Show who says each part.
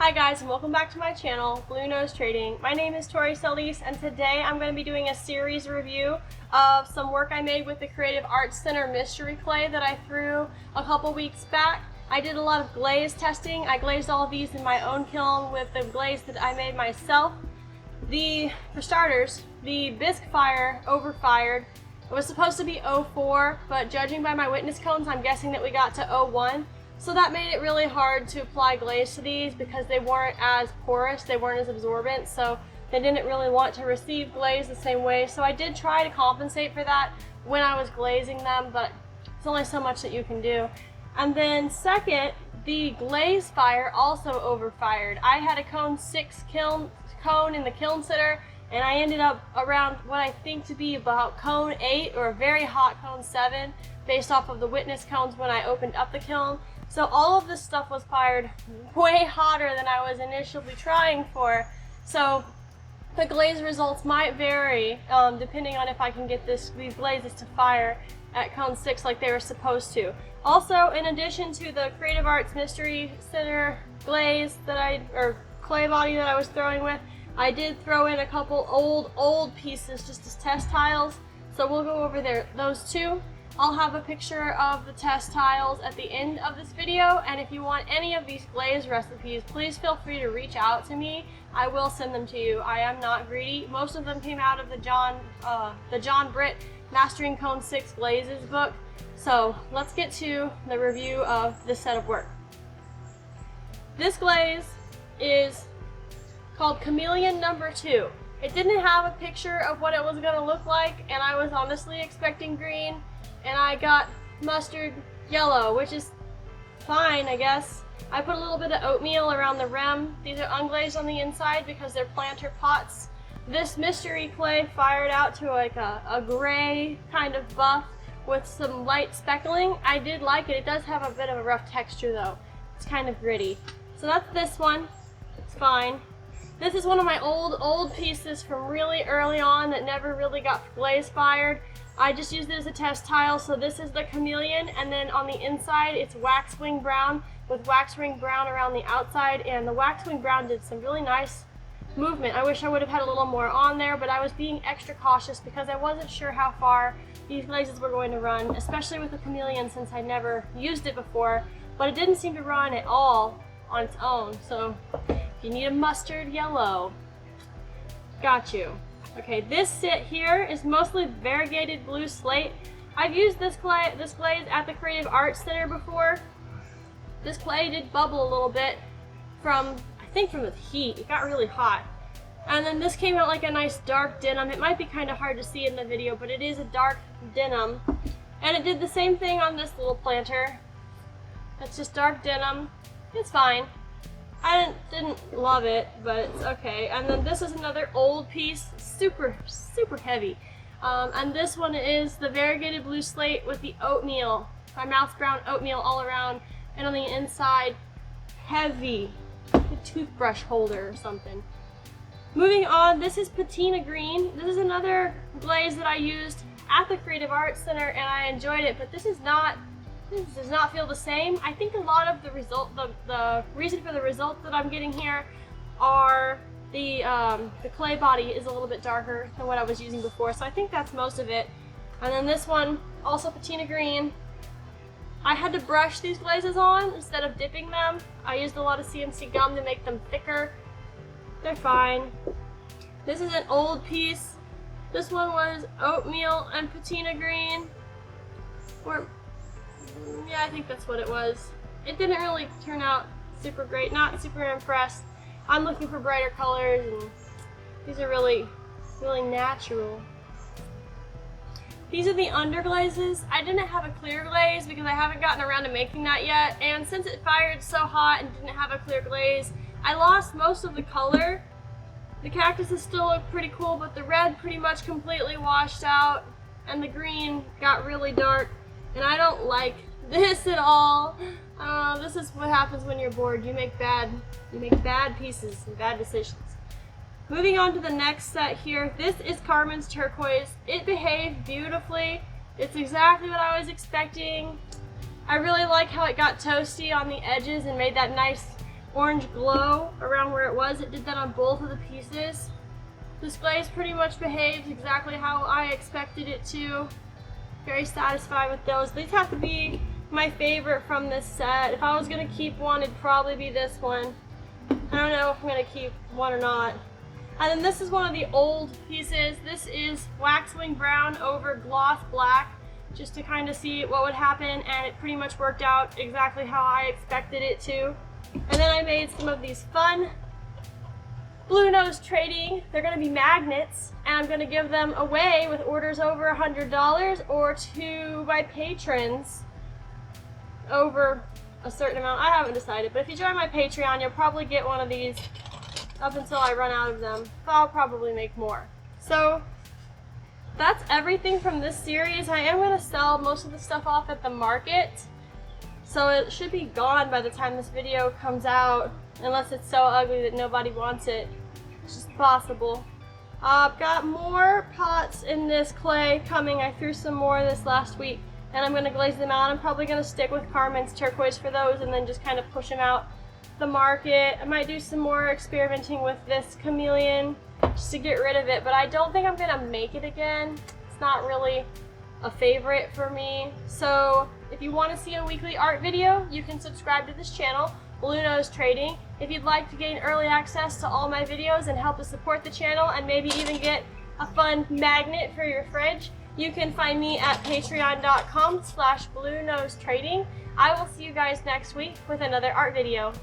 Speaker 1: Hi guys, and welcome back to my channel, Blue Nose Trading. My name is Tori Solis, and today I'm going to be doing a series review of some work I made with the Creative Arts Center mystery clay that I threw a couple weeks back. I did a lot of glaze testing. I glazed all of these in my own kiln with the glaze that I made myself. For starters, the bisque fire overfired. It was supposed to be 04, but judging by my witness cones, I'm guessing that we got to 01. So that made it really hard to apply glaze to these because they weren't as porous, they weren't as absorbent, so they didn't really want to receive glaze the same way. So I did try to compensate for that when I was glazing them, but it's only so much that you can do. And then second, the glaze fire also overfired. I had a cone 6 cone in the kiln sitter, and I ended up around what I think to be about cone 8 or a very hot cone 7 based off of the witness cones when I opened up the kiln. So all of this stuff was fired way hotter than I was initially trying for. So the glaze results might vary depending on if I can get these glazes to fire at cone 6 like they were supposed to. Also, in addition to the Creative Arts Mystery Center glaze or clay body that I was throwing with, I did throw in a couple old pieces just as test tiles. So we'll go over those two. I'll have a picture of the test tiles at the end of this video, and if you want any of these glaze recipes, please feel free to reach out to me. I will send them to you. I am not greedy. Most of them came out of the John Britt Mastering Cone 6 Glazes book. So let's get to the review of this set of work. This glaze is called Chameleon number 2. It didn't have a picture of what it was going to look like, and I was honestly expecting green. And I got mustard yellow, which is fine, I guess. I put a little bit of oatmeal around the rim. These are unglazed on the inside because they're planter pots. This mystery clay fired out to like a gray kind of buff with some light speckling. I did like it. It does have a bit of a rough texture though. It's kind of gritty. So that's this one. It's fine. This is one of my old pieces from really early on that never really got glaze fired. I just used it as a test tile, so this is the Chameleon, and then on the inside it's waxwing brown with waxwing brown around the outside, and the waxwing brown did some really nice movement. I wish I would have had a little more on there, but I was being extra cautious because I wasn't sure how far these glazes were going to run, especially with the Chameleon since I never used it before, but it didn't seem to run at all on its own, so if you need a mustard yellow, got you. Okay, this set here is mostly variegated blue slate. I've used this glaze at the Creative Arts Center before. This clay did bubble a little bit I think from the heat. It got really hot. And then this came out like a nice dark denim. It might be kind of hard to see in the video, but it is a dark denim. And it did the same thing on this little planter. It's just dark denim. It's fine. I didn't love it, but it's okay. And then this is another old piece, super heavy. And this one is the variegated blue slate with the oatmeal, my mouse brown oatmeal all around, and on the inside, heavy, like a toothbrush holder or something. Moving on, this is Patina Green. This is another glaze that I used at the Creative Arts Center, and I enjoyed it, but this does not feel the same. I think a lot of the reason for the results that I'm getting here are the clay body is a little bit darker than what I was using before, so I think that's most of it. And then this one, also Patina Green. I had to brush these glazes on instead of dipping them. I used a lot of CNC gum to make them thicker. They're fine. This is an old piece. This one was oatmeal and Patina Green. Yeah, I think that's what it was. It didn't really turn out super great, not super impressed. I'm looking for brighter colors, and these are really natural. These are the Underglasses. I didn't have a clear glaze because I haven't gotten around to making that yet, and since it fired so hot and didn't have a clear glaze, I lost most of the color. The cactuses still look pretty cool, but the red pretty much completely washed out, and the green got really dark. And I don't like this at all. This is what happens when you're bored. You make bad pieces and bad decisions. Moving on to the next set here. This is Carmen's Turquoise. It behaved beautifully. It's exactly what I was expecting. I really like how it got toasty on the edges and made that nice orange glow around where it was. It did that on both of the pieces. Displays pretty much behaves exactly how I expected it to. Very satisfied with those. These have to be my favorite from this set. If I was gonna keep one, it'd probably be this one. I don't know if I'm gonna keep one or not. And then this is one of the old pieces. This is waxwing brown over gloss black, just to kind of see what would happen, and it pretty much worked out exactly how I expected it to. And then I made some of these fun blue nose trading. They're gonna be magnets, and I'm gonna give them away with orders over $100 or to my patrons over a certain amount. I haven't decided, but if you join my Patreon, you'll probably get one of these up until I run out of them. But I'll probably make more. So that's everything from this series. I am going to sell most of the stuff off at the market, so it should be gone by the time this video comes out, unless it's so ugly that nobody wants it, which is possible. I've got more pots in this clay coming. I threw some more this last week, and I'm going to glaze them out. I'm probably going to stick with Carmen's Turquoise for those and then just kind of push them out the market. I might do some more experimenting with this chameleon just to get rid of it, but I don't think I'm going to make it again. It's not really a favorite for me. So if you want to see a weekly art video, you can subscribe to this channel, Blue Nose Trading. If you'd like to gain early access to all my videos and help to support the channel and maybe even get a fun magnet for your fridge, you can find me at patreon.com/bluenosetrading. I will see you guys next week with another art video.